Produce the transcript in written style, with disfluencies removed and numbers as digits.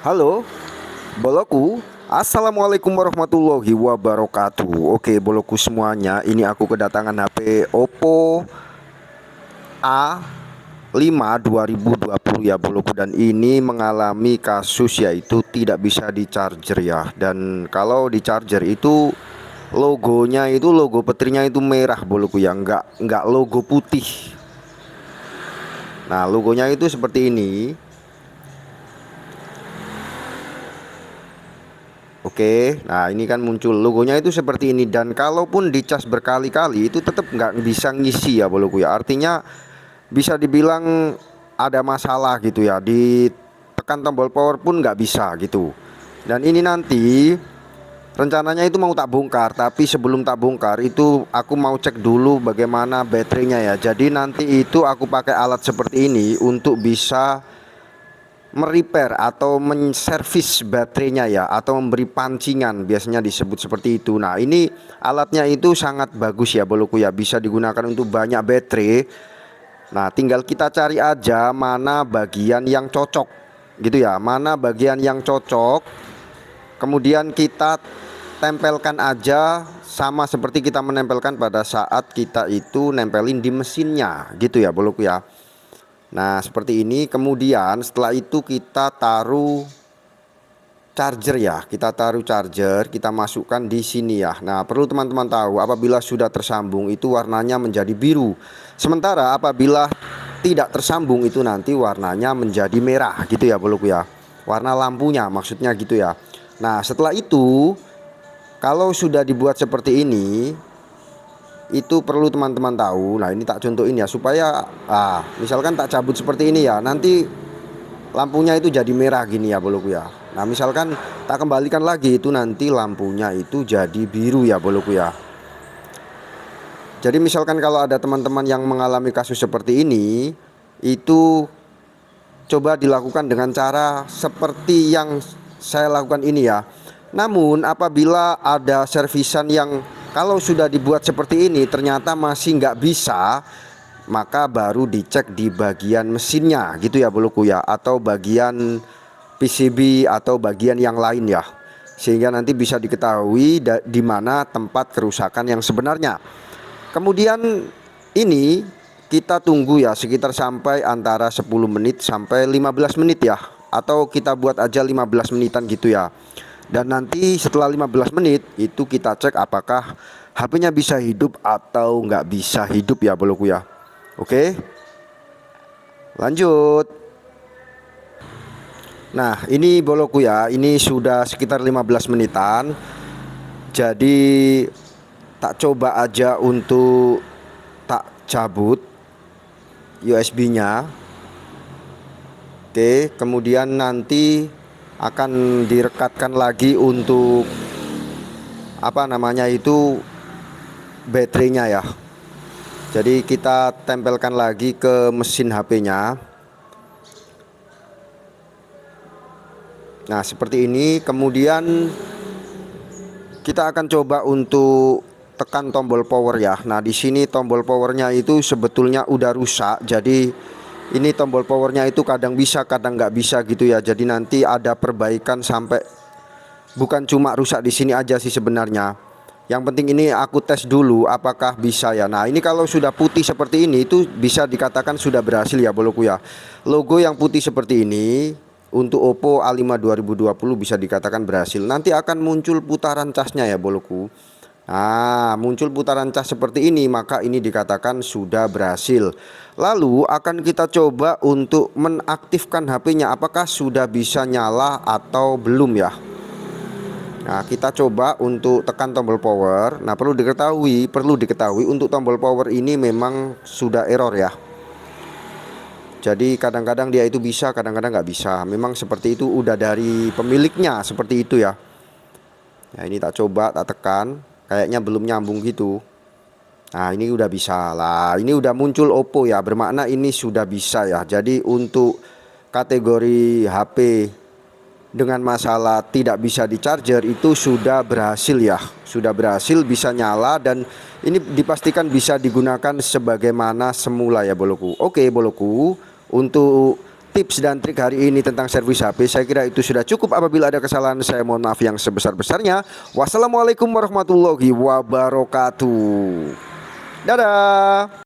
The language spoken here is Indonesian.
Halo, boloku. Assalamualaikum warahmatullahi wabarakatuh. Oke, boloku semuanya, ini aku kedatangan HP Oppo A5 2020 ya boloku, dan ini mengalami kasus yaitu tidak bisa di charger ya. Dan kalau di charger itu logonya itu logo petirnya itu merah boloku ya, enggak logo putih. Nah, logonya itu seperti ini. Oke, nah ini kan muncul logonya itu seperti ini, dan kalaupun dicas berkali-kali itu tetap nggak bisa ngisi ya boloku ya. Artinya bisa dibilang ada masalah gitu ya, ditekan tombol power pun nggak bisa gitu. Dan ini nanti rencananya itu mau tak bongkar, tapi sebelum tak bongkar itu aku mau cek dulu bagaimana baterainya ya. Jadi nanti itu aku pakai alat seperti ini untuk bisa merepair atau menservis baterainya ya, atau memberi pancingan, biasanya disebut seperti itu. Nah, ini alatnya itu sangat bagus ya boloku ya, bisa digunakan untuk banyak baterai. Nah, tinggal kita cari aja mana bagian yang cocok gitu ya, mana bagian yang cocok, kemudian kita tempelkan aja sama seperti kita menempelkan pada saat kita itu nempelin di mesinnya gitu ya boloku ya. Nah, seperti ini. Kemudian setelah itu kita taruh charger ya. Kita taruh charger, kita masukkan di sini ya. Nah, perlu teman-teman tahu, apabila sudah tersambung itu warnanya menjadi biru. Sementara apabila tidak tersambung itu nanti warnanya menjadi merah gitu ya, boloku ya. Warna lampunya maksudnya gitu ya. Nah, setelah itu kalau sudah dibuat seperti ini, itu perlu teman-teman tahu. Nah, ini tak contohin ya supaya misalkan tak cabut seperti ini ya, nanti lampunya itu jadi merah gini ya boloku ya. Nah, misalkan tak kembalikan lagi itu nanti lampunya itu jadi biru ya boloku ya. Jadi misalkan kalau ada teman-teman yang mengalami kasus seperti ini, itu coba dilakukan dengan cara seperti yang saya lakukan ini ya. Namun apabila ada servisan yang kalau sudah dibuat seperti ini ternyata masih nggak bisa, maka baru dicek di bagian mesinnya gitu ya boloku ya, atau bagian PCB atau bagian yang lain ya, sehingga nanti bisa diketahui di mana tempat kerusakan yang sebenarnya. Kemudian ini kita tunggu ya sekitar sampai antara 10 menit sampai 15 menit ya, atau kita buat aja 15 menitan gitu ya. Dan nanti setelah 15 menit itu kita cek apakah HP-nya bisa hidup atau nggak bisa hidup ya boloku ya. Oke, lanjut. Nah, ini boloku ya, ini sudah sekitar 15 menitan. Jadi tak coba aja untuk tak cabut USB-nya. Oke, kemudian nanti akan direkatkan lagi untuk apa namanya itu baterainya ya. Jadi kita tempelkan lagi ke mesin HP-nya. Nah, seperti ini. Kemudian kita akan coba untuk tekan tombol power ya. Nah, di sini tombol powernya itu sebetulnya udah rusak. Jadi ini tombol powernya itu kadang bisa, kadang nggak bisa gitu ya. Jadi nanti ada perbaikan sampai bukan cuma rusak di sini aja sih sebenarnya. Yang penting ini aku tes dulu apakah bisa ya. Nah, ini kalau sudah putih seperti ini itu bisa dikatakan sudah berhasil ya boloku ya. Logo yang putih seperti ini untuk Oppo A5 2020 bisa dikatakan berhasil. Nanti akan muncul putaran casnya ya boloku. Nah, muncul putaran cas seperti ini, maka ini dikatakan sudah berhasil. Lalu akan kita coba untuk menaktifkan HP-nya, apakah sudah bisa nyala atau belum ya. Nah, kita coba untuk tekan tombol power. Nah, perlu diketahui untuk tombol power ini memang sudah error ya. Jadi kadang-kadang dia itu bisa, kadang-kadang nggak bisa. Memang seperti itu, udah dari pemiliknya seperti itu ya. Nah, ini tak coba, tak tekan, kayaknya belum nyambung gitu. Nah, ini udah bisa lah. Ini udah muncul Oppo ya, bermakna ini sudah bisa ya. Jadi untuk kategori HP dengan masalah tidak bisa di charger itu sudah berhasil ya. Sudah berhasil, bisa nyala, dan ini dipastikan bisa digunakan sebagaimana semula ya boloku. Oke boloku, untuk tips dan trik hari ini tentang servis HP. Saya kira itu sudah cukup. Apabila ada kesalahan, saya mohon maaf yang sebesar-besarnya. Wassalamualaikum warahmatullahi wabarakatuh. Dadah.